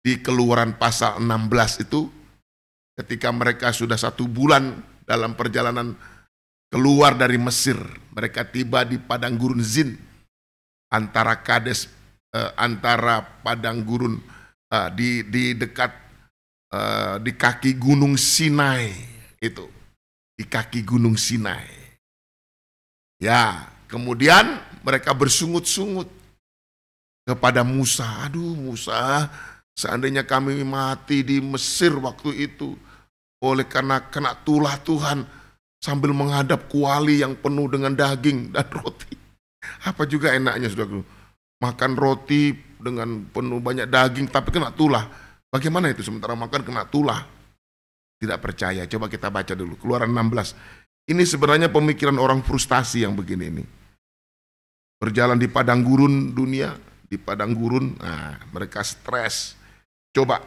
di Keluaran pasal 16 itu, ketika mereka sudah 1 bulan dalam perjalanan keluar dari Mesir, mereka tiba di padang gurun Zin, antara padang gurun di dekat di kaki gunung Sinai itu, di kaki gunung Sinai. Ya, kemudian mereka bersungut-sungut kepada Musa. Aduh Musa, seandainya kami mati di Mesir waktu itu, oleh karena kena tulah Tuhan, sambil menghadap kuali yang penuh dengan daging dan roti. Apa juga enaknya saudaraku, makan roti dengan penuh banyak daging tapi kena tulah. Bagaimana itu sementara makan kena tulah? Tidak percaya, coba kita baca dulu Keluaran 16. Ini sebenarnya pemikiran orang frustasi yang begini ini. Berjalan di padang gurun dunia, di padang gurun, mereka stres. Coba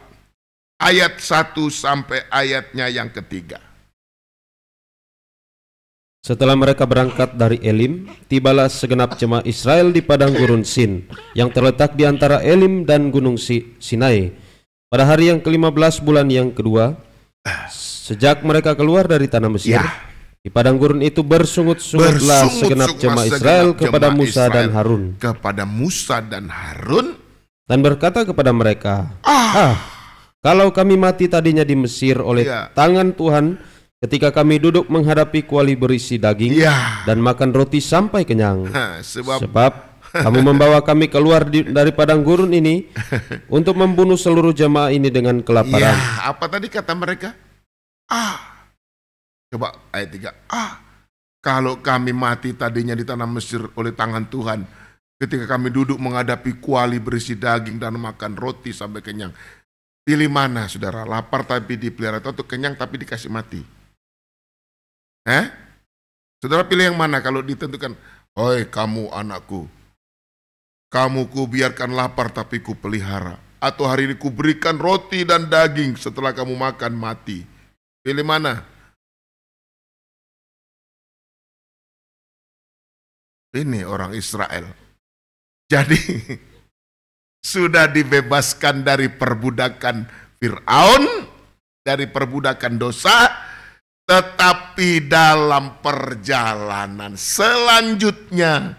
ayat 1 sampai ayatnya yang ketiga. Setelah mereka berangkat dari Elim, tibalah segenap jemaah Israel di padang gurun Sin, yang terletak di antara Elim dan gunung Sinai, pada hari yang ke-15 bulan yang kedua, sejak mereka keluar dari tanah Mesir. Di padang gurun itu bersungut-sungutlah segenap jemaah Israel kepada Musa dan Harun. Dan berkata kepada mereka, kalau kami mati tadinya di Mesir oleh tangan Tuhan, ketika kami duduk menghadapi kuali berisi daging dan makan roti sampai kenyang. Sebab kamu membawa kami keluar dari padang gurun ini untuk membunuh seluruh jemaah ini dengan kelaparan. Apa tadi kata mereka? Coba ayat 3. Kalau kami mati tadinya di tanah Mesir oleh tangan Tuhan, ketika kami duduk menghadapi kuali berisi daging dan makan roti sampai kenyang. Pilih mana saudara? Lapar tapi dipelihara, atau kenyang tapi dikasih mati? Saudara pilih yang mana kalau ditentukan? Oi kamu anakku, kamu ku biarkan lapar tapi ku pelihara, atau hari ini ku berikan roti dan daging, setelah kamu makan mati. Pilih mana? Ini orang Israel. Jadi sudah dibebaskan dari perbudakan Fir'aun, dari perbudakan dosa, tetapi dalam perjalanan selanjutnya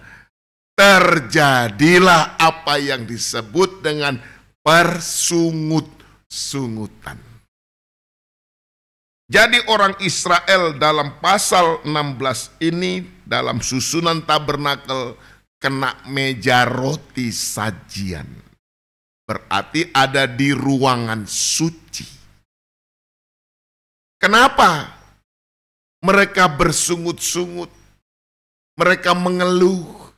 terjadilah apa yang disebut dengan persungut-sungutan. Jadi orang Israel dalam pasal 16 ini, dalam susunan tabernakel, kena meja roti sajian. Berarti ada di ruangan suci. Kenapa mereka bersungut-sungut? Mereka mengeluh.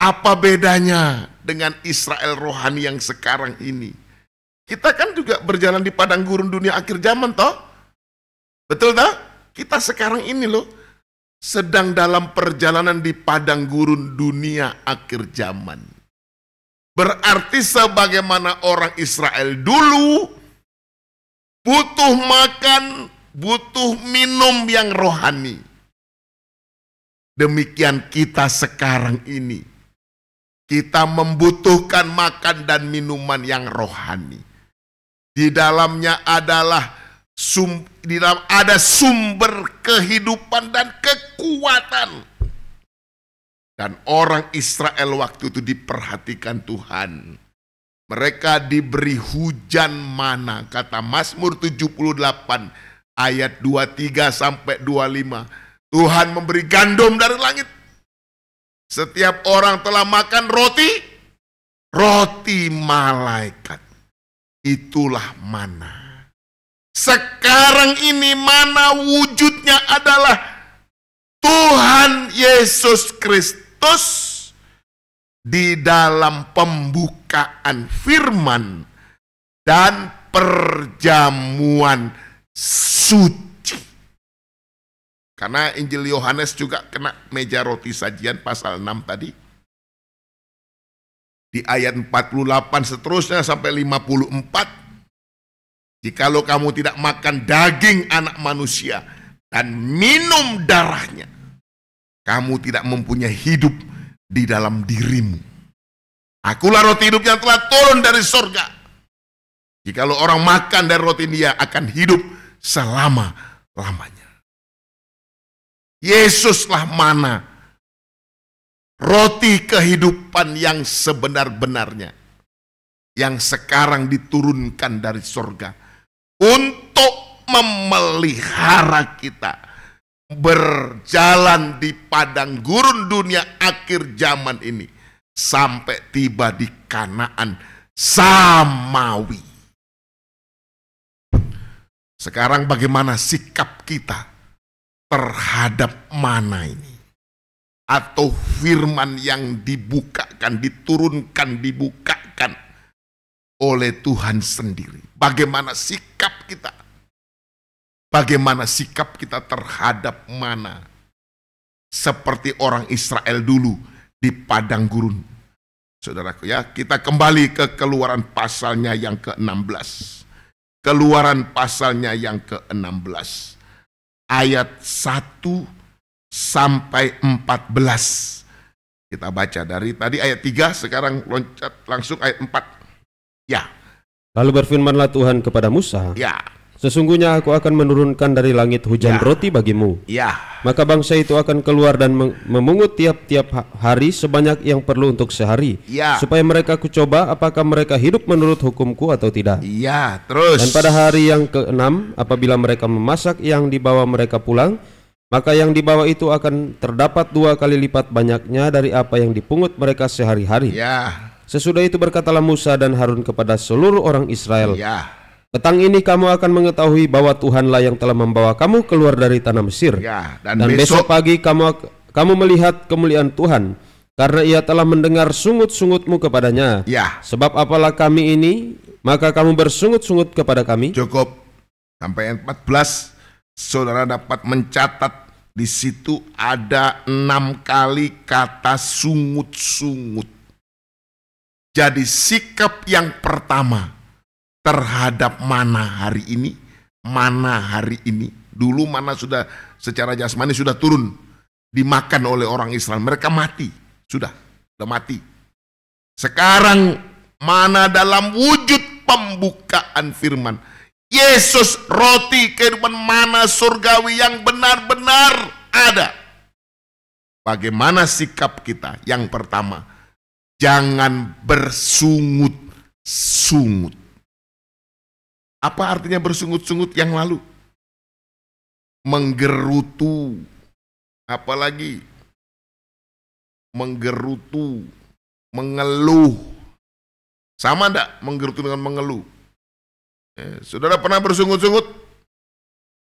Apa bedanya dengan Israel rohani yang sekarang ini? Kita kan juga berjalan di padang gurun dunia akhir zaman toh? Betul toh? Kita sekarang ini loh sedang dalam perjalanan di padang gurun dunia akhir zaman. Berarti sebagaimana orang Israel dulu butuh makan, butuh minum yang rohani. Demikian kita sekarang ini. Kita membutuhkan makan dan minuman yang rohani. Di dalamnya adalah ada sumber kehidupan dan kekuatan. Dan orang Israel waktu itu diperhatikan Tuhan. Mereka diberi hujan mana, kata Mazmur 78 ayat 23 sampai 25. Tuhan memberi gandum dari langit. Setiap orang telah makan roti malaikat. Itulah mana. Sekarang ini mana wujudnya adalah Tuhan Yesus Kristus di dalam pembukaan firman dan perjamuan suci. Karena Injil Yohanes juga kena meja roti sajian pasal 6 tadi. Di ayat 48 seterusnya sampai 54. Jikalau kamu tidak makan daging anak manusia dan minum darahnya, kamu tidak mempunyai hidup di dalam dirimu. Akulah roti hidup yang telah turun dari surga. Jikalau orang makan dari roti ini, dia akan hidup selama-lamanya. Yesuslah mana, roti kehidupan yang sebenar-benarnya, yang sekarang diturunkan dari surga untuk memelihara kita berjalan di padang gurun dunia akhir zaman ini sampai tiba di Kanaan samawi. Sekarang bagaimana sikap kita terhadap mana ini? Atau firman yang dibukakan, diturunkan, dibukakan oleh Tuhan sendiri. Bagaimana sikap kita? Bagaimana sikap kita terhadap mana? Seperti orang Israel dulu di padang gurun. Saudaraku ya, kita kembali ke Keluaran pasalnya yang ke-16. Keluaran pasalnya yang ke-16. Ayat 1 sampai 14. Kita baca dari tadi ayat 3, sekarang loncat langsung ayat 4. Ya. Lalu berfirmanlah Tuhan kepada Musa, Ya. sesungguhnya aku akan menurunkan dari langit hujan roti bagimu. Ya. Maka bangsa itu akan keluar dan memungut tiap-tiap hari sebanyak yang perlu untuk sehari. Ya. Supaya mereka kucoba apakah mereka hidup menurut hukumku atau tidak. Ya, terus. Dan pada hari yang ke-6 apabila mereka memasak yang dibawa mereka pulang, maka yang dibawa itu akan terdapat 2 kali lipat banyaknya dari apa yang dipungut mereka sehari-hari. Ya. Sesudah itu berkatalah Musa dan Harun kepada seluruh orang Israel, Ya. petang ini kamu akan mengetahui bahwa Tuhanlah yang telah membawa kamu keluar dari tanah Mesir. Ya, dan besok pagi kamu melihat kemuliaan Tuhan, karena ia telah mendengar sungut-sungutmu kepadanya. Ya. Sebab apalah kami ini, maka kamu bersungut-sungut kepada kami. Cukup sampai ayat 14. Saudara dapat mencatat di situ ada 6 kali kata sungut-sungut. Jadi sikap yang pertama terhadap mana hari ini, dulu mana sudah secara jasmani sudah turun, dimakan oleh orang Israel, mereka mati, sudah mati. Sekarang mana dalam wujud pembukaan firman, Yesus roti kehidupan mana surgawi yang benar-benar ada. Bagaimana sikap kita? Yang pertama, jangan bersungut-sungut. Apa artinya bersungut-sungut yang lalu? Menggerutu. Apalagi menggerutu, mengeluh. Sama enggak menggerutu dengan mengeluh? Saudara pernah bersungut-sungut?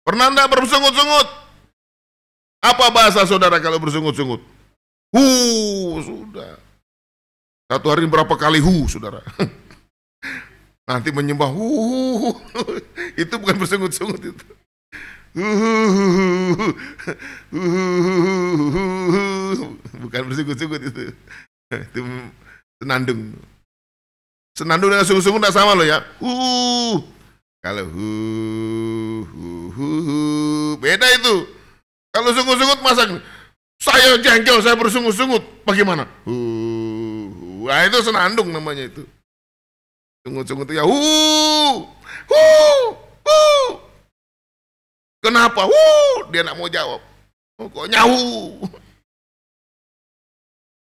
Pernah enggak bersungut-sungut? Apa bahasa saudara kalau bersungut-sungut? Sudah. Satu hari berapa kali saudara? Nanti menyembah itu bukan bersungut-sungut itu. Bukan bersungut-sungut itu. Itu senandung. Senandung dengan sungut-sungut tidak sama loh ya. Kalau beda itu. Kalau sungut-sungut masa saya jengkel, saya bersungut-sungut, bagaimana? Wah, itu senandung namanya itu. Sungut-sungut itu ya kenapa? Dia nak mau jawab. Kok nyahu?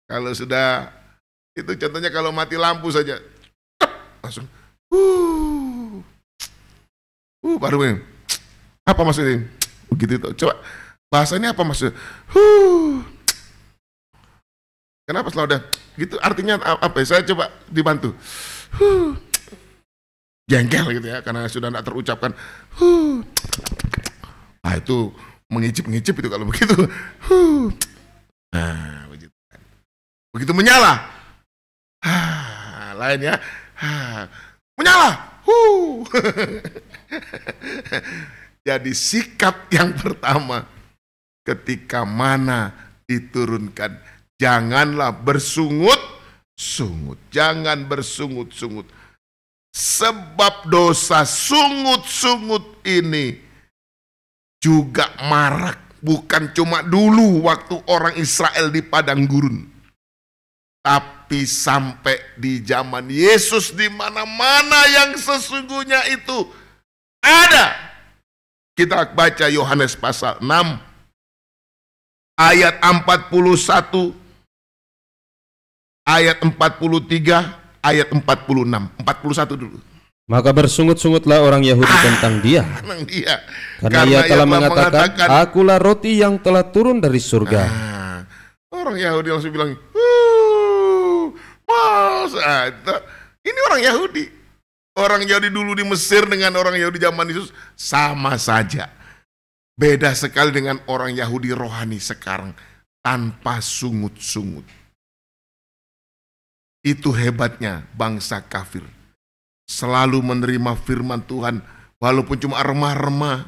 Kalau sudah itu contohnya kalau mati lampu saja. Langsung baru ini. Apa maksudnya? Begitu itu. Coba bahasanya apa maksudnya? Kenapa selalu ada gitu? Artinya apa? Saya coba dibantu. Jengkel gitu ya, karena sudah tidak terucapkan. Nah itu mengicip-ngicip itu kalau begitu. Nah begitu. Begitu menyala. Lain ya. Menyala. Jadi sikap yang pertama ketika mana diturunkan, janganlah bersungut-sungut. Jangan bersungut-sungut. Sebab dosa sungut-sungut ini juga marak. Bukan cuma dulu waktu orang Israel di padang gurun. Tapi sampai di zaman Yesus, di mana-mana yang sesungguhnya itu ada. Kita baca Yohanes pasal 6 ayat 41, ayat 43, ayat 46. 41 dulu. Maka bersungut-sungutlah orang Yahudi tentang dia. Karena ia telah mengatakan, akulah roti yang telah turun dari surga. Orang Yahudi langsung bilang, masa? Ini orang Yahudi. Orang Yahudi dulu di Mesir dengan orang Yahudi zaman Yesus sama saja. Beda sekali dengan orang Yahudi rohani sekarang, tanpa sungut-sungut. Itu hebatnya bangsa kafir. Selalu menerima firman Tuhan, walaupun cuma remah-remah.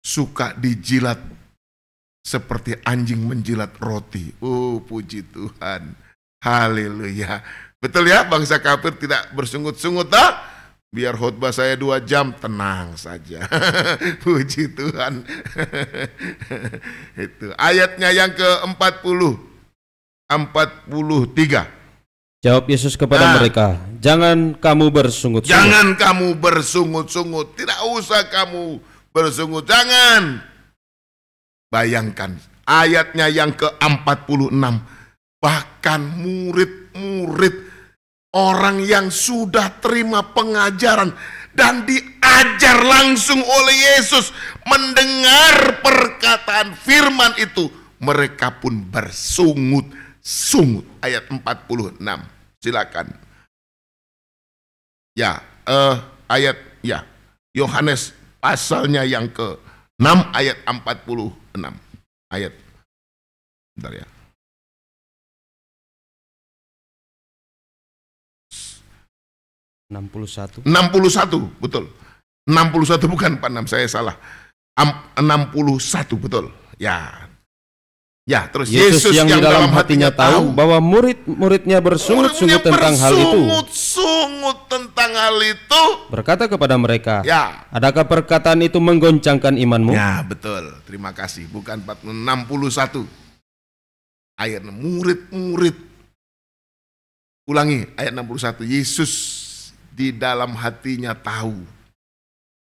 Suka dijilat seperti anjing menjilat roti. Oh, puji Tuhan. Haleluya. Betul ya, bangsa kafir tidak bersungut-sungut, tak? Biar khotbah saya 2 jam, tenang saja. Puji Tuhan. Itu ayatnya yang ke-40, 43. Jawab Yesus kepada mereka, jangan kamu bersungut-sungut. Jangan kamu bersungut-sungut. Tidak usah kamu bersungut. Jangan. Bayangkan ayatnya yang ke-46. Bahkan murid-murid, orang yang sudah terima pengajaran dan diajar langsung oleh Yesus, mendengar perkataan firman itu, mereka pun bersungut-sungut. Ayat 46. Silakan. Ya, ayat ya. Yohanes pasalnya yang ke-6 ayat 46. Ayat. Bentar ya. 61, betul. 61 bukan 46, saya salah. 61 betul. Ya. Ya, terus Yesus yang di dalam hatinya tahu bahwa murid-muridnya bersungut-sungut tentang hal itu. Bersungut-sungut tentang hal itu. Berkata kepada mereka, ya, adakah perkataan itu menggoncangkan imanmu? Ya, betul. Terima kasih. Bukan 61. Ayat murid-murid. Ulangi ayat 61. Yesus di dalam hatinya tahu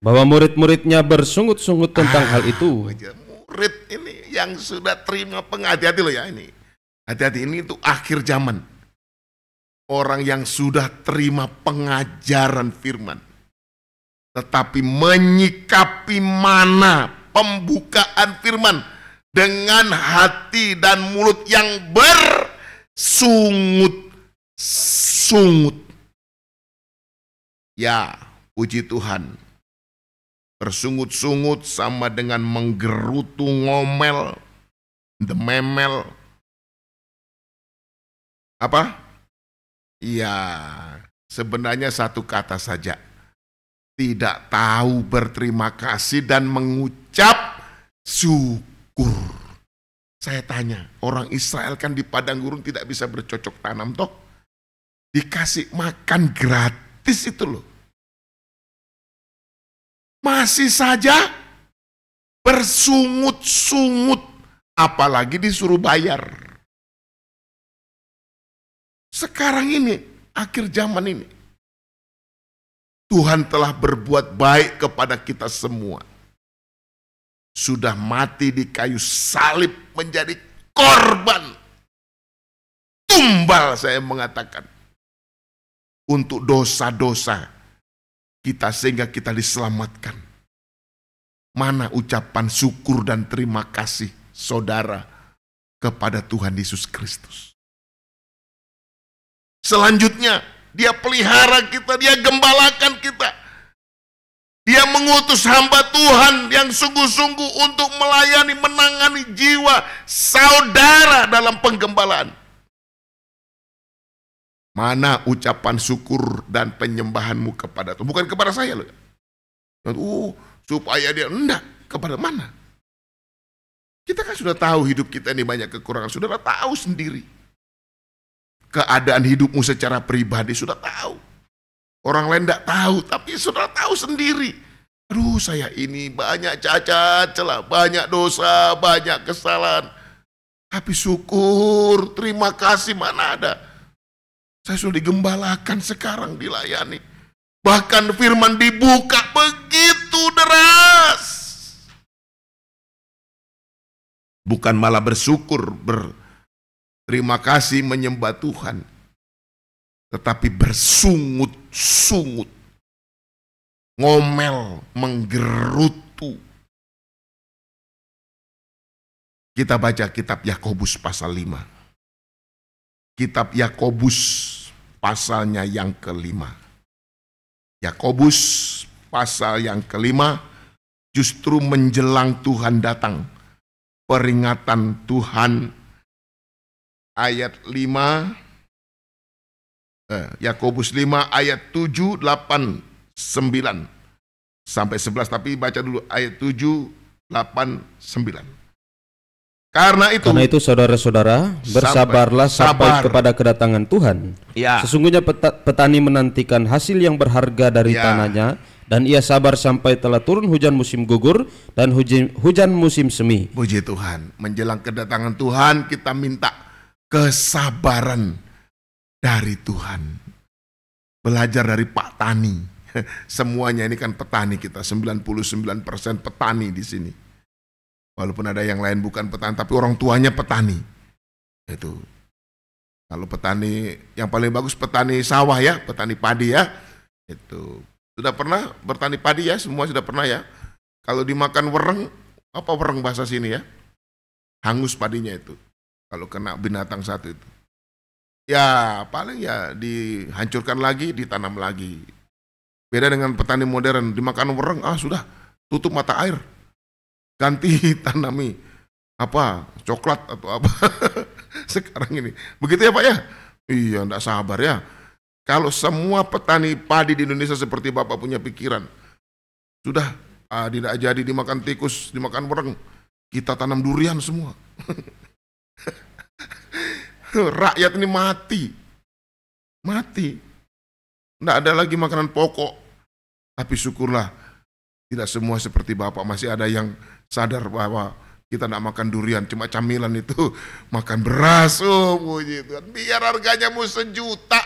bahwa murid-muridnya bersungut-sungut tentang hal itu. Murid ini yang sudah terima hati-hati loh ya ini. Hati-hati, ini itu akhir zaman. Orang yang sudah terima pengajaran firman, tetapi menyikapi mana pembukaan firman dengan hati dan mulut yang bersungut-sungut. Ya, puji Tuhan. Bersungut-sungut sama dengan menggerutu, ngomel, dememel. Apa? Ya, sebenarnya satu kata saja. Tidak tahu berterima kasih dan mengucap syukur. Saya tanya, orang Israel kan di padang gurun tidak bisa bercocok tanam toh? Dikasih makan gratis itu loh. Masih saja bersungut-sungut, apalagi disuruh bayar. Sekarang ini, akhir zaman ini, Tuhan telah berbuat baik kepada kita semua. Sudah mati di kayu salib menjadi korban. Tumbal, saya mengatakan, untuk dosa-dosa kita, sehingga kita diselamatkan. Mana ucapan syukur dan terima kasih saudara kepada Tuhan Yesus Kristus. Selanjutnya, dia pelihara kita, dia gembalakan kita. Dia mengutus hamba Tuhan yang sungguh-sungguh untuk melayani, menangani jiwa saudara dalam penggembalaan. Mana ucapan syukur dan penyembahanmu kepada Tuhan? Bukan kepada saya loh. Supaya dia, enggak. Kepada mana? Kita kan sudah tahu hidup kita ini banyak kekurangan. Saudara tahu sendiri. Keadaan hidupmu secara pribadi sudah tahu. Orang lain enggak tahu, tapi saudara tahu sendiri. Aduh, saya ini banyak cacat celah, banyak dosa, banyak kesalahan. Tapi syukur, terima kasih, mana ada. Saya sudah digembalakan, sekarang dilayani. Bahkan firman dibuka begitu deras. Bukan malah bersyukur, berterima kasih, menyembah Tuhan. Tetapi bersungut-sungut. Ngomel, menggerutu. Kita baca kitab Yakobus pasal 5. Kitab Yakobus pasalnya yang ke-5. Yakobus pasal yang ke-5 justru menjelang Tuhan datang. Peringatan Tuhan ayat 5. Yakobus 5 ayat 7, 8, 9 sampai 11. Tapi baca dulu ayat 7, 8, 9. Karena itu saudara-saudara, bersabarlah sampai kepada kedatangan Tuhan. Ya. Sesungguhnya petani menantikan hasil yang berharga dari tanahnya, dan ia sabar sampai telah turun hujan musim gugur dan hujan musim semi. Puji Tuhan, menjelang kedatangan Tuhan kita minta kesabaran dari Tuhan. Belajar dari Pak Tani. Semuanya ini kan petani kita, 99% petani di sini. Walaupun ada yang lain bukan petani, tapi orang tuanya petani. Itu. Kalau petani yang paling bagus petani sawah ya, petani padi ya. Itu. Sudah pernah bertani padi ya? Semua sudah pernah ya? Kalau dimakan wereng, apa wereng bahasa sini ya? Hangus padinya itu. Kalau kena binatang satu itu. Ya paling ya dihancurkan lagi, ditanam lagi. Beda dengan petani modern, dimakan wereng, sudah tutup mata air. Ganti tanami apa coklat atau apa. Sekarang ini begitu ya Pak ya. Iya, enggak sabar ya. Kalau semua petani padi di Indonesia seperti Bapak punya pikiran, sudah tidak jadi dimakan tikus, dimakan wereng, kita tanam durian semua. Rakyat ini mati, enggak ada lagi makanan pokok. Tapi syukurlah tidak semua seperti Bapak, masih ada yang sadar bahwa kita tidak makan durian, cuma camilan itu, makan beras, puji Tuhan. Biar harganya mau 1 juta,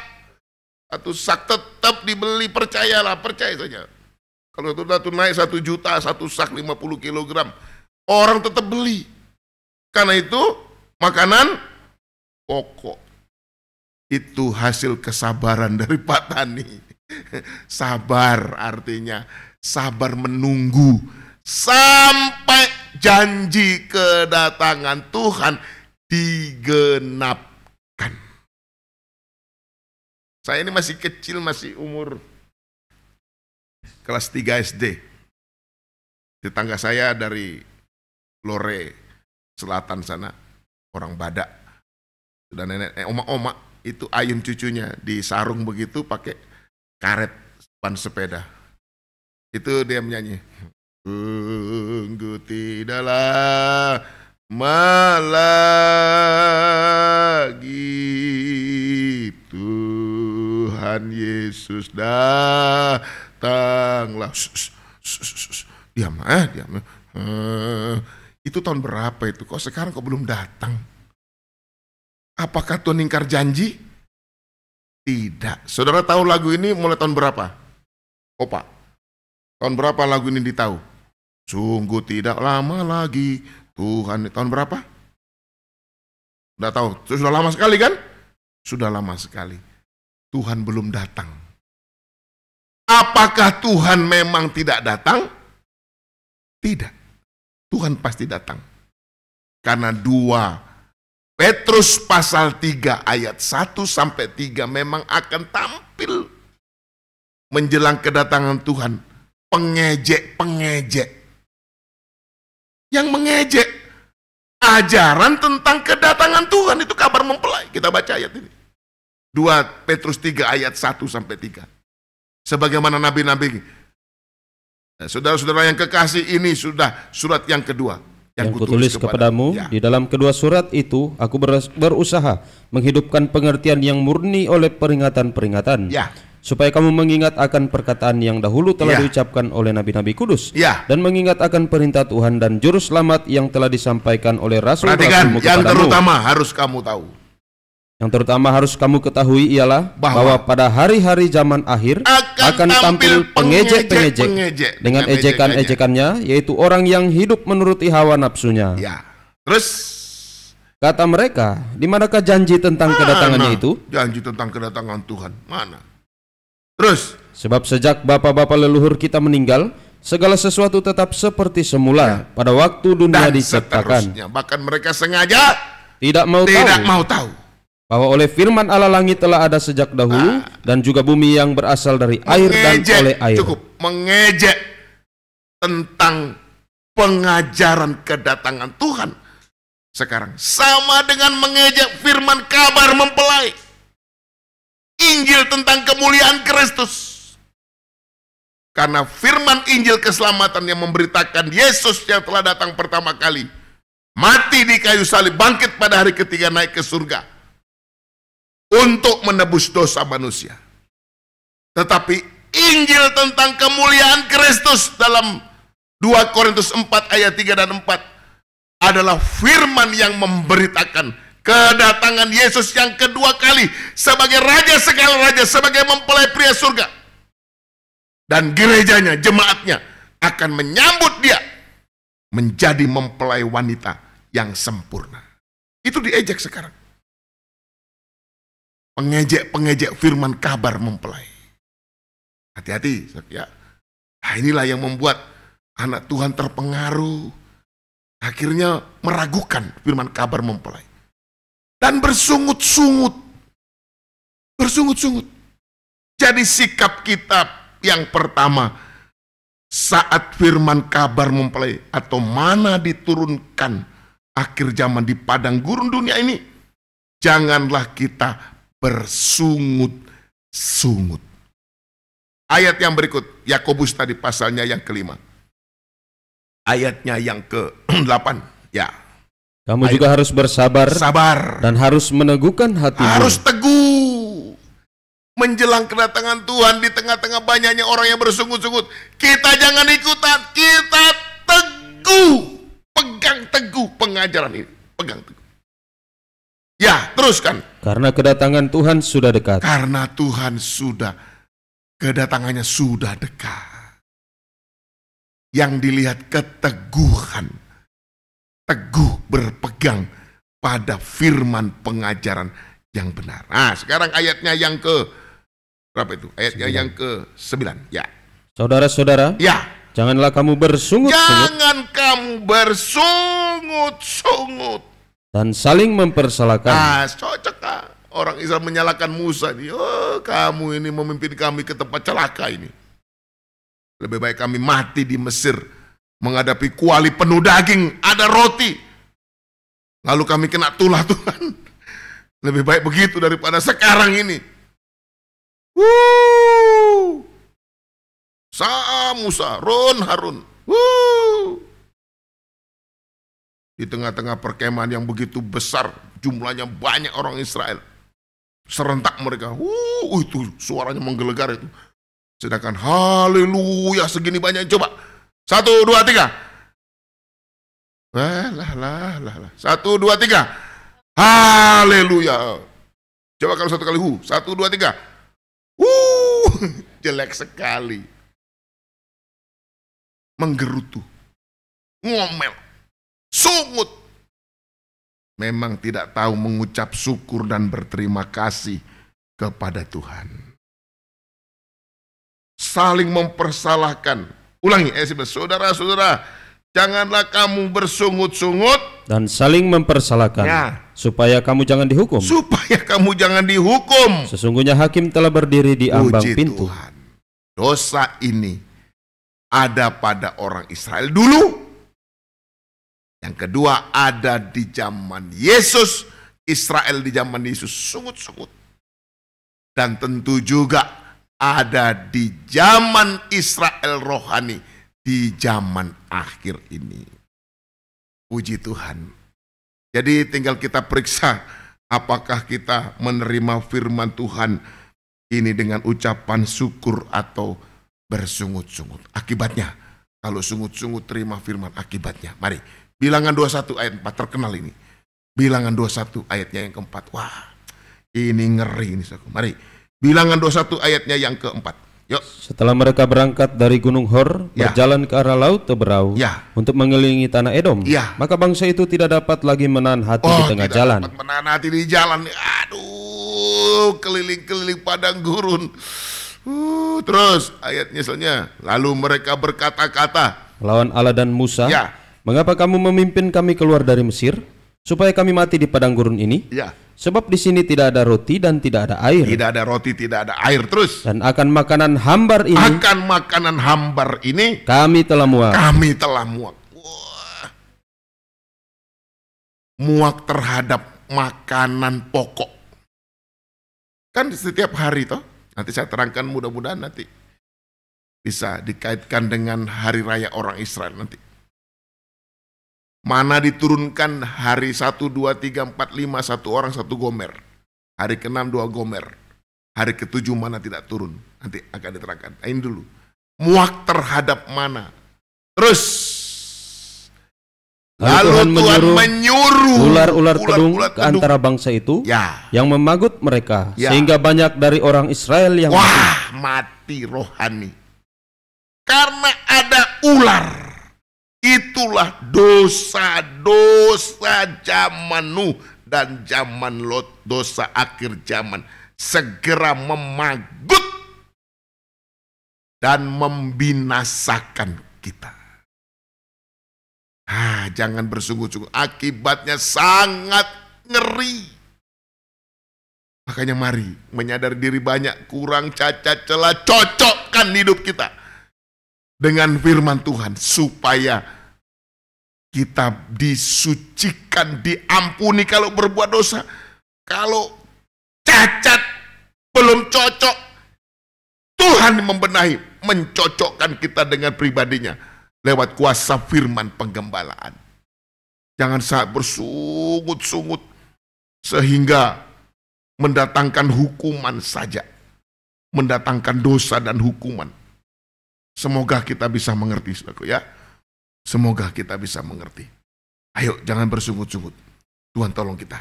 satu sak tetap dibeli, percaya saja. Kalau itu naik 1 juta, satu sak 50 kilogram, orang tetap beli. Karena itu makanan pokok. Itu hasil kesabaran dari Pak Tani. Sabar artinya sabar menunggu sampai janji kedatangan Tuhan digenapkan. Saya ini masih kecil, masih umur kelas 3 SD. Tetangga saya dari Lore Selatan sana, orang Badak. Sudah nenek, oma-oma, itu ayun cucunya di sarung begitu pakai karet ban sepeda. Itu dia menyanyi. Sungguh tidaklah lagi Tuhan Yesus datanglah. Diam. Itu tahun berapa itu? Kok sekarang kok belum datang? Apakah Tuhan ingkar janji? Tidak. Saudara tahu lagu ini mulai tahun berapa? Opa, tahun berapa lagu ini ditahu? Sungguh tidak lama lagi Tuhan. Tahun berapa? Udah tahu? Sudah lama sekali kan? Sudah lama sekali. Tuhan belum datang. Apakah Tuhan memang tidak datang? Tidak. Tuhan pasti datang. Karena 2 Petrus pasal 3 ayat 1 sampai 3 memang akan tampil menjelang kedatangan Tuhan. Pengejek-pengejek yang mengejek ajaran tentang kedatangan Tuhan, itu kabar mempelai. Kita baca ayat ini. 2 Petrus 3 ayat 1 sampai 3. Sebagaimana nabi-nabi. Saudara-saudara yang kekasih, ini sudah surat yang kedua yang kutulis kepadamu. Di dalam kedua surat itu aku berusaha menghidupkan pengertian yang murni oleh peringatan-peringatan. supaya kamu mengingat akan perkataan yang dahulu telah Ya. diucapkan oleh nabi-nabi kudus, Ya. dan mengingat akan perintah Tuhan dan juru selamat yang telah disampaikan oleh Perhatikan, rasul-rasulmu yang kepadamu. terutama harus kamu tahu. Yang terutama harus kamu ketahui ialah bahwa pada hari-hari zaman akhir akan tampil pengejek-pengejek dengan ejekan-ejekannya, yaitu orang yang hidup menuruti hawa nafsunya. Ya. Terus Kata mereka, di manakah janji tentang kedatangannya itu? janji tentang kedatangan Tuhan mana? Terus Sebab sejak bapa-bapa leluhur kita meninggal, segala sesuatu tetap seperti semula pada waktu dunia dan diciptakan. seterusnya. Bahkan mereka sengaja Tidak mau tahu bahwa oleh firman Allah langit telah ada sejak dahulu, dan juga bumi yang berasal dari air dan oleh air. Cukup mengejek tentang pengajaran kedatangan Tuhan. Sekarang sama dengan mengejek firman kabar mempelai, Injil tentang kemuliaan Kristus. Karena firman Injil keselamatan yang memberitakan Yesus yang telah datang pertama kali, mati di kayu salib, bangkit pada hari ketiga, naik ke surga untuk menebus dosa manusia. Tetapi Injil tentang kemuliaan Kristus dalam 2 Korintus 4 ayat 3 dan 4 adalah firman yang memberitakan kedatangan Yesus yang kedua kali sebagai Raja segala raja, sebagai mempelai pria surga. Dan gerejanya, jemaatnya akan menyambut dia menjadi mempelai wanita yang sempurna. Itu diejek sekarang. Pengejek-pengejek firman kabar mempelai. Hati-hati ya. Nah, inilah yang membuat anak Tuhan terpengaruh, akhirnya meragukan firman kabar mempelai dan bersungut-sungut. Jadi sikap kita yang pertama saat firman kabar mempelai atau mana diturunkan akhir zaman di padang gurun dunia ini, janganlah kita bersungut-sungut. Ayat yang berikut, Yakobus tadi pasalnya yang kelima. Ayatnya yang ke-8, ya. Kamu juga harus bersabar dan harus meneguhkan hatimu. Harus teguh menjelang kedatangan Tuhan di tengah-tengah banyaknya orang yang bersungut-sungut. Kita jangan ikutan, kita teguh, pegang teguh pengajaran ini, pegang teguh. Ya, teruskan. Karena kedatangan Tuhan sudah dekat. Karena Tuhan kedatangannya sudah dekat. Yang dilihat keteguhan, teguh berpegang pada firman pengajaran yang benar. Nah, sekarang ayatnya yang ke berapa itu? Ayatnya yang ke-9. Ya. Saudara-saudara, Ya. janganlah kamu bersungut-sungut Jangan kamu bersungut-sungut dan saling mempersalahkan. Nah, cocok kah? Orang Israel menyalahkan Musa nih. Oh, kamu ini memimpin kami ke tempat celaka ini. Lebih baik kami mati di Mesir menghadapi kuali penuh daging, ada roti, lalu kami kena tulah Tuhan. Lebih baik begitu daripada sekarang ini. Musa, Harun. Di tengah-tengah perkemahan yang begitu besar, jumlahnya banyak orang Israel. Serentak mereka, itu suaranya menggelegar itu. Sedangkan haleluya segini banyak, coba 1, 2, 3. 1, 2, 3. Haleluya. Coba kalau 1 kali 1, 2, 3. Jelek sekali. Menggerutu, ngomel, sungut. Memang tidak tahu mengucap syukur dan berterima kasih kepada Tuhan. Saling mempersalahkan. Ulangi, saudara-saudara, janganlah kamu bersungut-sungut dan saling mempersalahkan, supaya kamu jangan dihukum. Sesungguhnya hakim telah berdiri di ambang pintu. Tuhan. Dosa ini ada pada orang Israel dulu. Yang kedua ada di zaman Yesus. Israel di zaman Yesus sungut-sungut. Dan tentu juga ada di zaman Israel rohani di zaman akhir ini. Puji Tuhan. Jadi tinggal kita periksa apakah kita menerima firman Tuhan ini dengan ucapan syukur atau bersungut-sungut. Akibatnya, kalau sungut-sungut terima firman akibatnya. Mari, Bilangan 21 ayat 4 terkenal ini. Bilangan 21 ayatnya yang keempat. Wah, ini ngeri ini. Mari, Bilangan 21 ayatnya yang keempat. Yuk. Setelah mereka berangkat dari Gunung Hor, berjalan ke arah Laut Teberau untuk mengelilingi tanah Edom, maka bangsa itu tidak dapat lagi menahan hati di tengah jalan. Tidak dapat menahan hati di jalan. Aduh, keliling-keliling padang gurun. Terus ayatnya selanjutnya, lalu mereka berkata-kata lawan Allah dan Musa, mengapa kamu memimpin kami keluar dari Mesir, supaya kami mati di padang gurun ini? Sebab di sini tidak ada roti dan tidak ada air. Tidak ada roti, tidak ada air. Terus. Dan akan makanan hambar ini. Akan makanan hambar ini. Kami telah muak. Kami telah muak. Wah. Muak terhadap makanan pokok. Kan setiap hari toh. Nanti saya terangkan, mudah-mudahan nanti bisa dikaitkan dengan hari raya orang Israel nanti. Mana diturunkan hari 1, 2, 3, 4, 5, 1 orang 1 gomer. Hari ke-6 2 gomer. Hari ke-7 mana tidak turun. Nanti akan diterangkan. Ini dulu. Muak terhadap mana. Terus. Lalu Tuhan menyuruh ular-ular kedung ke antara bangsa itu yang memagut mereka. Sehingga banyak dari orang Israel yang mati rohani. Karena ada ular. Itulah dosa-dosa zaman Nuh dan zaman Lot, dosa akhir zaman. Segera memagut dan membinasakan kita. Jangan bersungut-sungut, akibatnya sangat ngeri. Makanya mari menyadari diri banyak, kurang, cacat, celah, cocokkan hidup kita dengan firman Tuhan supaya kita disucikan, diampuni kalau berbuat dosa. Kalau cacat belum cocok, Tuhan membenahi, mencocokkan kita dengan pribadinya lewat kuasa firman penggembalaan. Jangan saat bersungut-sungut sehingga mendatangkan hukuman saja, mendatangkan dosa dan hukuman. Semoga kita bisa mengerti, saudaraku ya. Semoga kita bisa mengerti. Ayo, jangan bersungut-sungut. Tuhan tolong kita.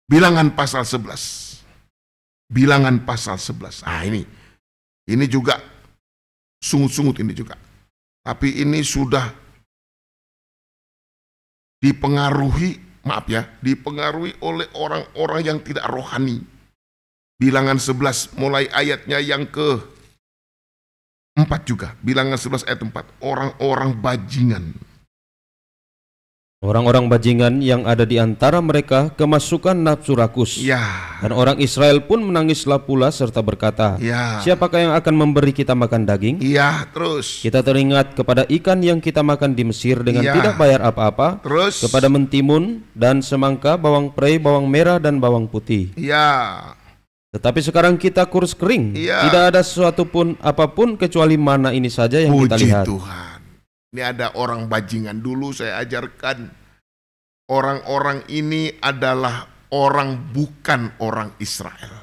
Bilangan pasal 11. Bilangan pasal 11. Ini juga sungut-sungut ini juga. Tapi ini sudah dipengaruhi oleh orang-orang yang tidak rohani. Bilangan 11 mulai ayatnya yang ke 4 juga, Bilangan 11 ayat 4, orang-orang bajingan. Orang-orang bajingan yang ada di antara mereka kemasukan nafsu rakus. Dan orang Israel pun menangislah pula serta berkata, siapakah yang akan memberi kita makan daging? Terus. Kita teringat kepada ikan yang kita makan di Mesir dengan tidak bayar apa-apa. Terus. Kepada mentimun dan semangka, bawang prei, bawang merah dan bawang putih. Tetapi sekarang kita kurus kering, tidak ada sesuatu pun apapun kecuali mana ini saja yang kita lihat. Puji Tuhan. Ini ada orang bajingan. Dulu saya ajarkan, orang-orang ini adalah orang bukan orang Israel.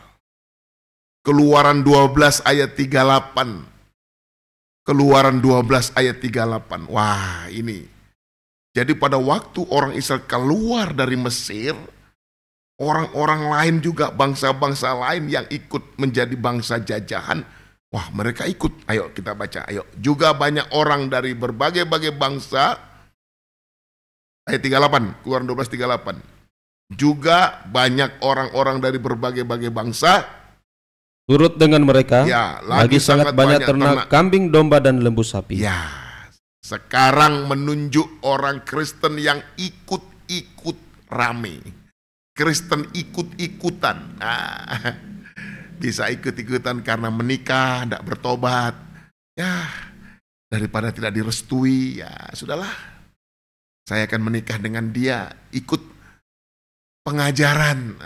Keluaran 12 ayat 38. Keluaran 12 ayat 38. Wah, ini. Jadi pada waktu orang Israel keluar dari Mesir, orang-orang lain juga, bangsa-bangsa lain yang ikut menjadi bangsa jajahan, wah mereka ikut. Ayo kita baca, ayo. Juga banyak orang dari berbagai-bagai bangsa, ayat 38, Keluaran 12, 38. Juga banyak orang-orang dari berbagai-bagai bangsa turut dengan mereka, lagi sangat banyak ternak kambing, domba, dan lembu sapi. Sekarang menunjuk orang Kristen yang ikut-ikut rame. Kristen ikut-ikutan. Bisa ikut-ikutan karena menikah, tidak bertobat. Daripada tidak direstui, sudahlah. Saya akan menikah dengan dia, ikut pengajaran.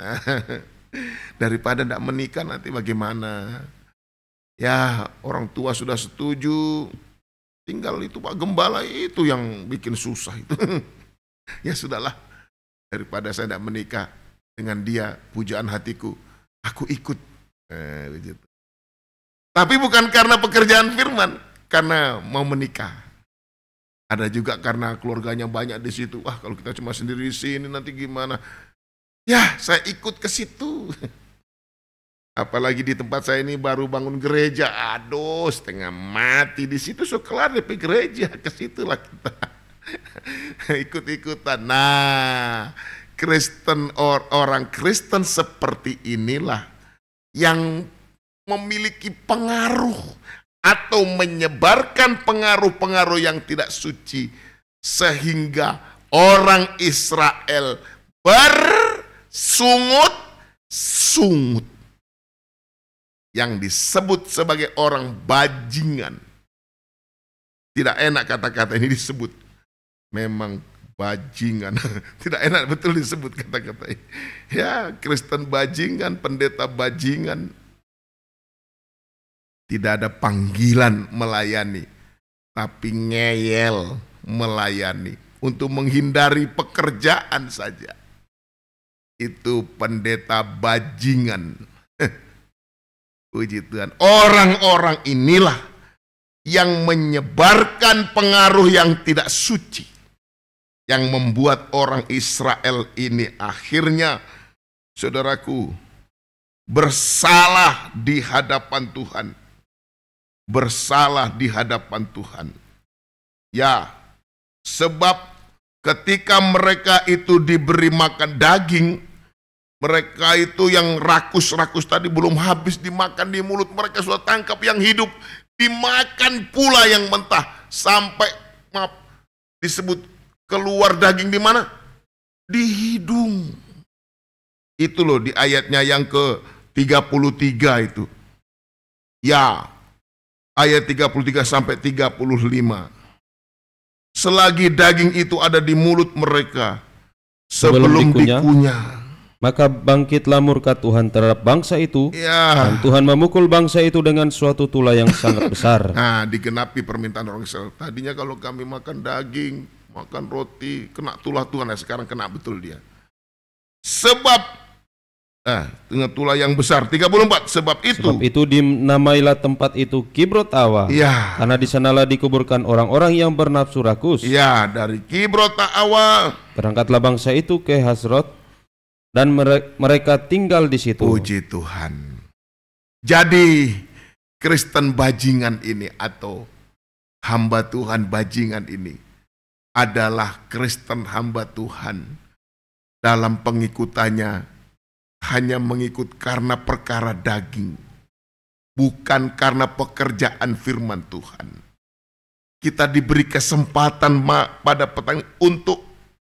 Daripada tidak menikah nanti bagaimana? Orang tua sudah setuju, tinggal itu Pak Gembala itu yang bikin susah itu. Sudahlah. Daripada saya tidak menikah dengan dia, pujaan hatiku, aku ikut. Tapi bukan karena pekerjaan firman, karena mau menikah. Ada juga karena keluarganya banyak di situ. Wah, kalau kita cuma sendiri di sini nanti gimana? Ya, saya ikut ke situ. Apalagi di tempat saya ini baru bangun gereja. Aduh, setengah mati di situ. So kelar di gereja, ke situlah kita. Ikut-ikutan. Nah, orang Kristen seperti inilah yang memiliki pengaruh atau menyebarkan pengaruh-pengaruh yang tidak suci sehingga orang Israel bersungut-sungut, yang disebut sebagai orang bajingan. Tidak enak kata-kata ini disebut, memang bajingan. Tidak enak betul disebut kata-kata ini. Ya, Kristen bajingan, pendeta bajingan. Tidak ada panggilan melayani, tapi ngeyel melayani untuk menghindari pekerjaan saja. Itu pendeta bajingan. Puji Tuhan. Orang-orang inilah yang menyebarkan pengaruh yang tidak suci, yang membuat orang Israel ini akhirnya, saudaraku, bersalah di hadapan Tuhan. Bersalah di hadapan Tuhan. Ya, sebab ketika mereka itu diberi makan daging, mereka itu yang rakus-rakus tadi belum habis dimakan di mulut, mereka sudah tangkap yang hidup, dimakan pula yang mentah, sampai disebut keluar daging di mana? Di hidung. Itu loh di ayatnya yang ke-33 itu. Ya, ayat 33 sampai 35. Selagi daging itu ada di mulut mereka, sebelum dikunyah, maka bangkitlah murka Tuhan terhadap bangsa itu, dan Tuhan memukul bangsa itu dengan suatu tulah yang sangat besar. Nah, digenapi permintaan orang Israel. Tadinya kalau kami makan daging, makan roti, kena tulah Tuhan. Nah, sekarang kena betul dia. Sebab dengan tulah yang besar. 34. Sebab itu dinamailah tempat itu Kibrot Awa. Ya. Karena di sanalah dikuburkan orang-orang yang bernafsu rakus. Ya, dari Kibrot Awa berangkatlah bangsa itu ke Hasrot, dan mereka tinggal di situ. Puji Tuhan. Jadi Kristen bajingan ini atau hamba Tuhan bajingan ini adalah Kristen hamba Tuhan dalam pengikutannya hanya mengikut karena perkara daging, bukan karena pekerjaan firman Tuhan. Kita diberi kesempatan pada petang untuk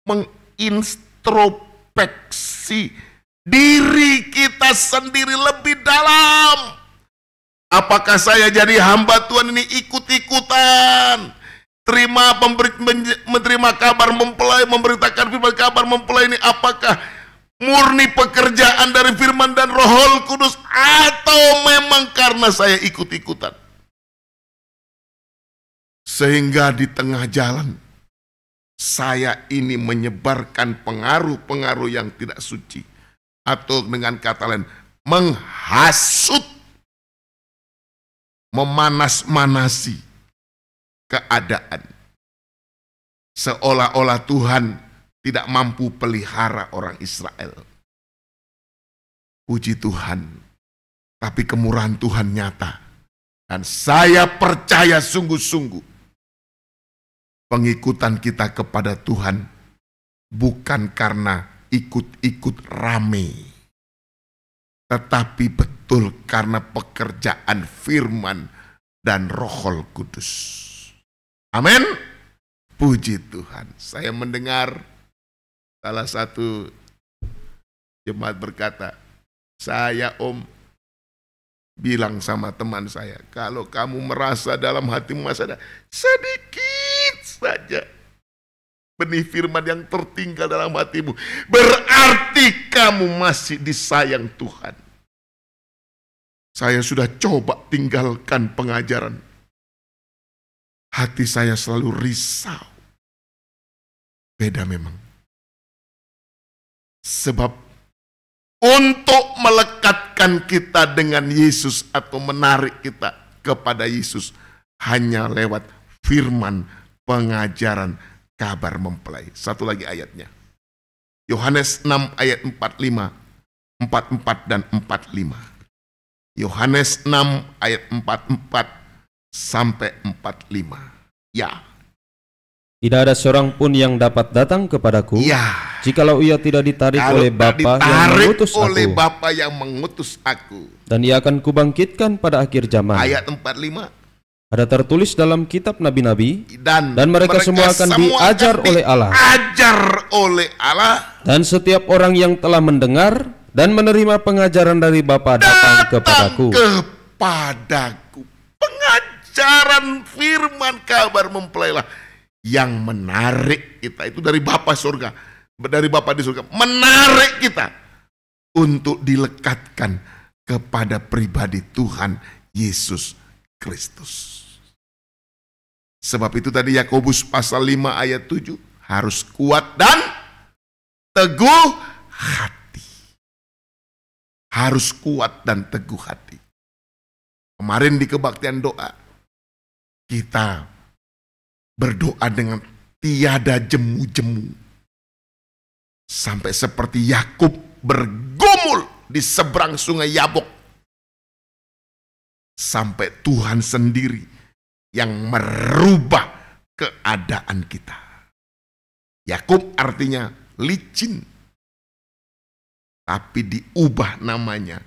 mengintrospeksi diri kita sendiri lebih dalam. Apakah saya jadi hamba Tuhan ini ikut-ikutan, menerima kabar mempelai, memberitakan firman kabar mempelai ini, apakah murni pekerjaan dari firman dan Roh Kudus, atau memang karena saya ikut-ikutan? Sehingga di tengah jalan saya ini menyebarkan pengaruh-pengaruh yang tidak suci, atau dengan kata lain menghasut, memanas-manasi keadaan, seolah-olah Tuhan tidak mampu pelihara orang Israel. Puji Tuhan, tapi kemurahan Tuhan nyata. Dan saya percaya sungguh-sungguh, pengikutan kita kepada Tuhan bukan karena ikut-ikut rame, tetapi betul karena pekerjaan firman dan Roh Kudus. Amin. Puji Tuhan. Saya mendengar salah satu jemaat berkata, saya bilang sama teman saya, kalau kamu merasa dalam hatimu masih ada sedikit saja benih firman yang tertinggal dalam hatimu, berarti kamu masih disayang Tuhan. Saya sudah coba tinggalkan pengajaran. Hati saya selalu risau. Beda memang. Sebab untuk melekatkan kita dengan Yesus atau menarik kita kepada Yesus hanya lewat firman pengajaran kabar mempelai. Satu lagi ayatnya. Yohanes 6 ayat 45, 44 dan 45. Yohanes 6 ayat 44 sampai 45. Ya. Tidak ada seorang pun yang dapat datang kepadaku, Ya. jikalau ia tidak ditarik Kalau oleh Bapa yang ditarik mengutus oleh aku, Bapa yang mengutus aku. dan ia akan kubangkitkan pada akhir zaman. Ayat 45. Ada tertulis dalam kitab nabi-nabi, Dan mereka semua akan diajar oleh Allah. Diajar oleh Allah. Dan setiap orang yang telah mendengar dan menerima pengajaran dari Bapa datang kepadaku. Kepadaku. Pengajaran firman kabar mempelailah yang menarik kita. Itu dari Bapa surga. Dari Bapa di surga. Menarik kita untuk dilekatkan kepada pribadi Tuhan Yesus Kristus. Sebab itu tadi Yakobus pasal 5 ayat 7 harus kuat dan teguh hati. Harus kuat dan teguh hati. Kemarin di kebaktian doa kita berdoa dengan tiada jemu-jemu. Sampai seperti Yakub bergumul di seberang sungai Yabok. Sampai Tuhan sendiri yang merubah keadaan kita. Yakub artinya licin. Tapi diubah namanya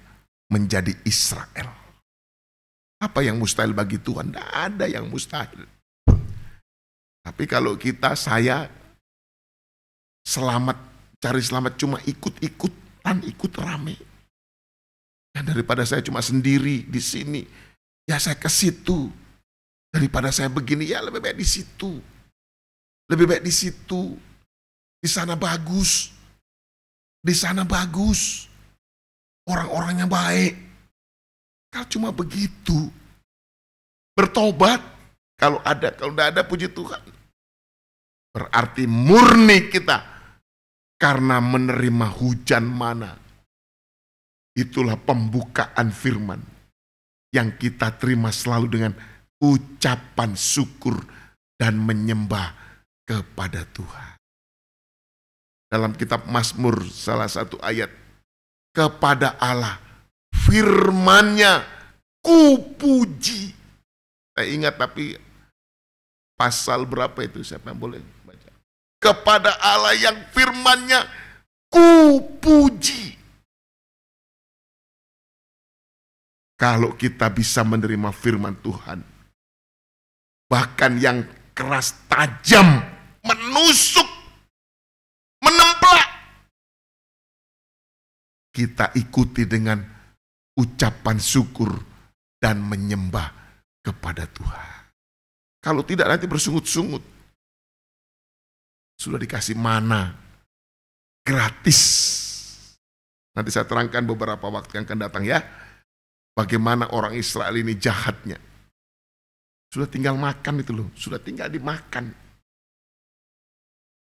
menjadi Israel. Apa yang mustahil bagi Tuhan? Tidak ada yang mustahil. Tapi kalau saya cari selamat cuma ikut-ikutan, ikut rame. Ya, daripada saya cuma sendiri di sini, ya saya ke situ. Daripada saya begini, ya lebih baik di situ. Lebih baik di situ. Di sana bagus. Di sana bagus. Orang-orangnya baik. Kalau cuma begitu. Bertobat. Kalau tidak ada puji Tuhan. Berarti murni kita. Karena menerima hujan mana. Itulah pembukaan firman. Yang kita terima selalu dengan ucapan syukur dan menyembah kepada Tuhan. Dalam kitab Mazmur salah satu ayat, kepada Allah firman-Nya kupuji. Saya ingat tapi pasal berapa itu, siapa yang boleh baca? Kepada Allah yang firman-Nya kupuji. Kalau kita bisa menerima firman Tuhan, bahkan yang keras tajam, menusuk, menemplak, kita ikuti dengan ucapan syukur dan menyembah kepada Tuhan. Kalau tidak nanti bersungut-sungut. Sudah dikasih mana gratis. Nanti saya terangkan beberapa waktu yang akan datang ya. Bagaimana orang Israel ini jahatnya. Sudah tinggal makan itu loh, sudah tinggal dimakan.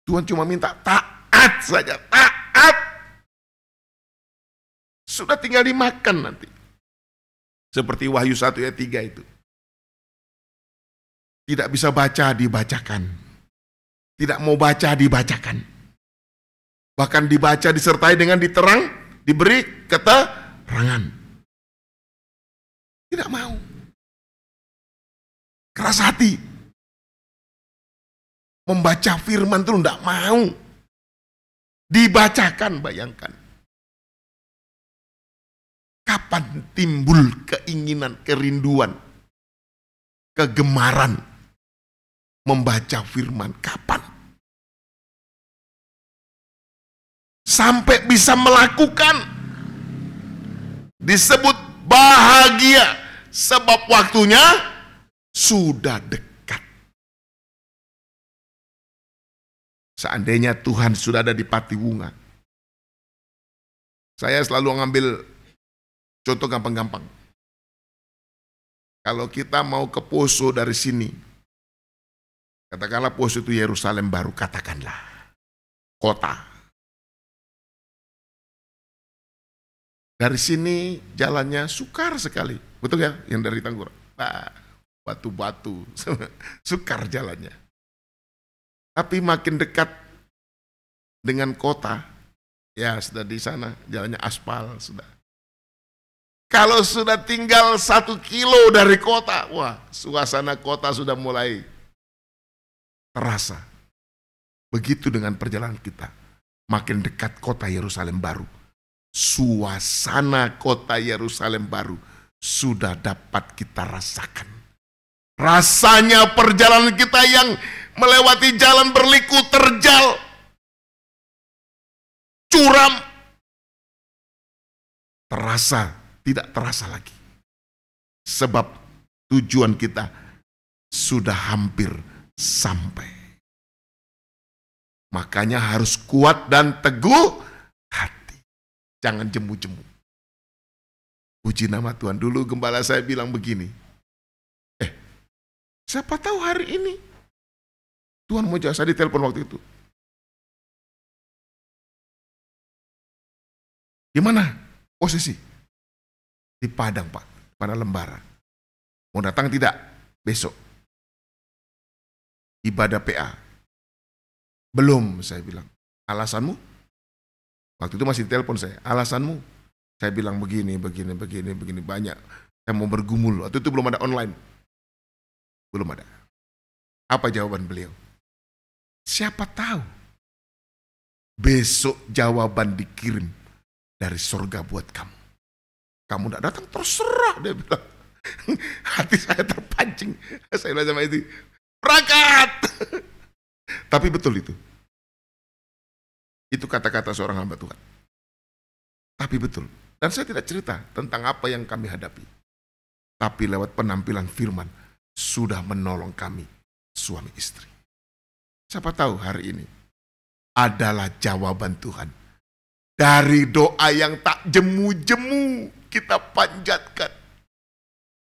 Tuhan cuma minta taat saja, taat. Sudah tinggal dimakan nanti. Seperti Wahyu 1 ayat 3 itu. Tidak bisa baca, dibacakan. Tidak mau baca, dibacakan. Bahkan dibaca disertai dengan diterang, diberi keterangan. Tidak mau. Keras hati. Membaca firman itu tidak mau. Dibacakan, bayangkan. Kapan timbul keinginan, kerinduan, kegemaran membaca firman? Kapan? Sampai bisa melakukan. Disebut bahagia. Sebab waktunya sudah dekat. Seandainya Tuhan sudah ada di Patiwunga. Saya selalu ngambil contoh gampang-gampang. Kalau kita mau ke Poso dari sini, katakanlah Poso itu Yerusalem baru, katakanlah. Kota. Dari sini jalannya sukar sekali. Betul ya? Yang dari Tanggura. batu-batu, sukar jalannya. Tapi makin dekat dengan kota, ya sudah di sana jalannya aspal sudah. Kalau sudah tinggal 1 kilo dari kota, wah, suasana kota sudah mulai terasa. Begitu dengan perjalanan kita, makin dekat kota Yerusalem baru, suasana kota Yerusalem baru sudah dapat kita rasakan. Rasanya perjalanan kita yang melewati jalan berliku terjal, curam, tidak terasa lagi. Sebab tujuan kita sudah hampir sampai. Makanya harus kuat dan teguh hati. Jangan jemu-jemu. Puji nama Tuhan. Dulu gembala saya bilang begini. Siapa tahu hari ini Tuhan mau jasa, di telepon waktu itu. Di mana posisi? Di Padang, Pak, pada Lembara. Mau datang tidak? Besok. Ibadah PA. Belum, saya bilang. Alasanmu? Waktu itu masih telepon saya. Alasanmu? Saya bilang begini, banyak. Saya mau bergumul. Waktu itu belum ada online. Belum ada. Apa jawaban beliau? Siapa tahu besok jawaban dikirim dari surga buat kamu. Kamu tidak datang, terserah, dia bilang. Hati saya terpancing. Saya bilang sama itu, berangkat. Tapi betul itu. Itu kata-kata seorang hamba Tuhan. Tapi betul. Dan saya tidak cerita tentang apa yang kami hadapi. Tapi lewat penampilan firman, sudah menolong kami, suami istri. Siapa tahu hari ini adalah jawaban Tuhan. Dari doa yang tak jemu-jemu kita panjatkan.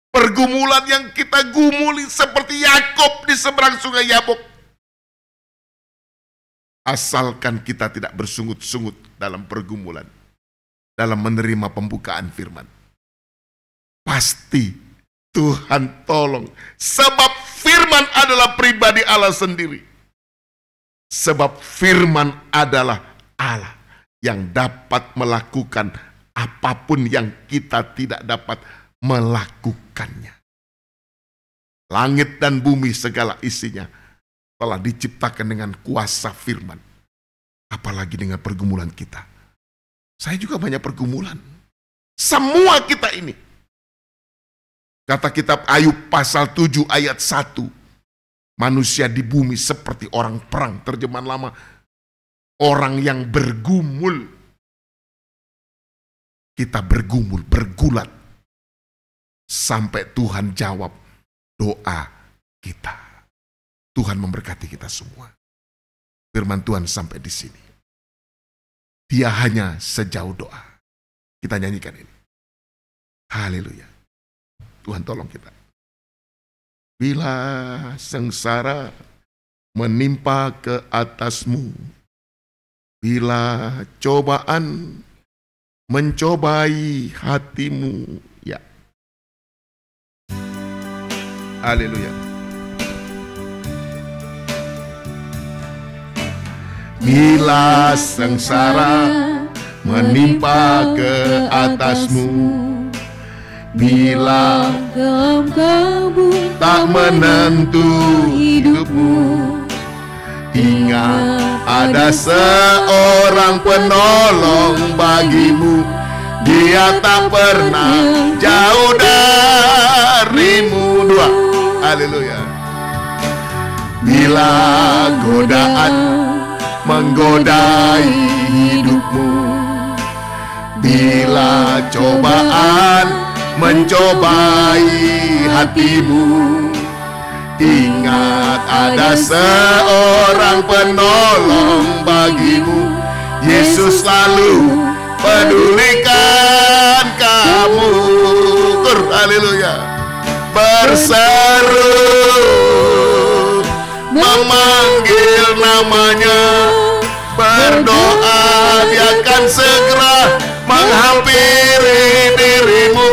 Pergumulan yang kita gumuli seperti Yakob di seberang sungai Yabok. Asalkan kita tidak bersungut-sungut dalam pergumulan, dalam menerima pembukaan firman. Pasti Tuhan tolong. Sebab firman adalah pribadi Allah sendiri. Sebab firman adalah Allah yang dapat melakukan apapun yang kita tidak dapat melakukannya. Langit dan bumi segala isinya telah diciptakan dengan kuasa firman. Apalagi dengan pergumulan kita. Saya juga banyak pergumulan. Semua kita ini. Kata kitab Ayub pasal 7 ayat 1. Manusia di bumi seperti orang perang. Terjemahan lama. Orang yang bergumul. Kita bergumul, bergulat. Sampai Tuhan jawab doa kita. Tuhan memberkati kita semua. Firman Tuhan sampai di sini. Dia hanya sejauh doa. Kita nyanyikan ini. Haleluya. Tuhan tolong kita. Bila sengsara menimpa ke atasmu, bila cobaan mencobai hatimu, ya. Haleluya. Bila sengsara menimpa ke atasmu, bila dalam kabut tak menentu hidupmu, ingat ada seorang penolong bagimu. Dia tak pernah jauh darimu. Dua. Haleluya. Bila godaan menggodai hidupmu, bila cobaan mencobai hatimu, ingat ada seorang penolong bagimu. Yesus selalu pedulikan kamu. Haleluya. Berseru memanggil namanya, berdoa dia akan segera menghampiri dirimu.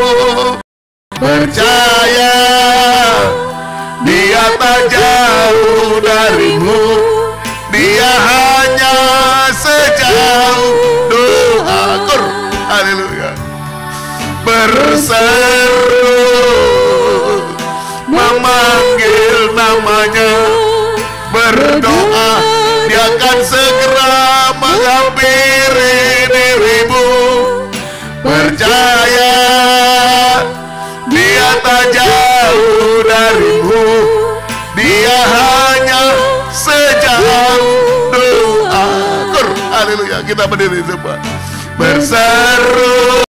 Percaya tak jauh darimu, dia hanya sejauh doa. Haleluya. Berseru memanggil namanya, berdoa, dia akan segera menghampiri dirimu. Percaya, dia tak jauh darimu, dia hanya sejauh doa. Haleluya. Kita berdiri semua. Berseru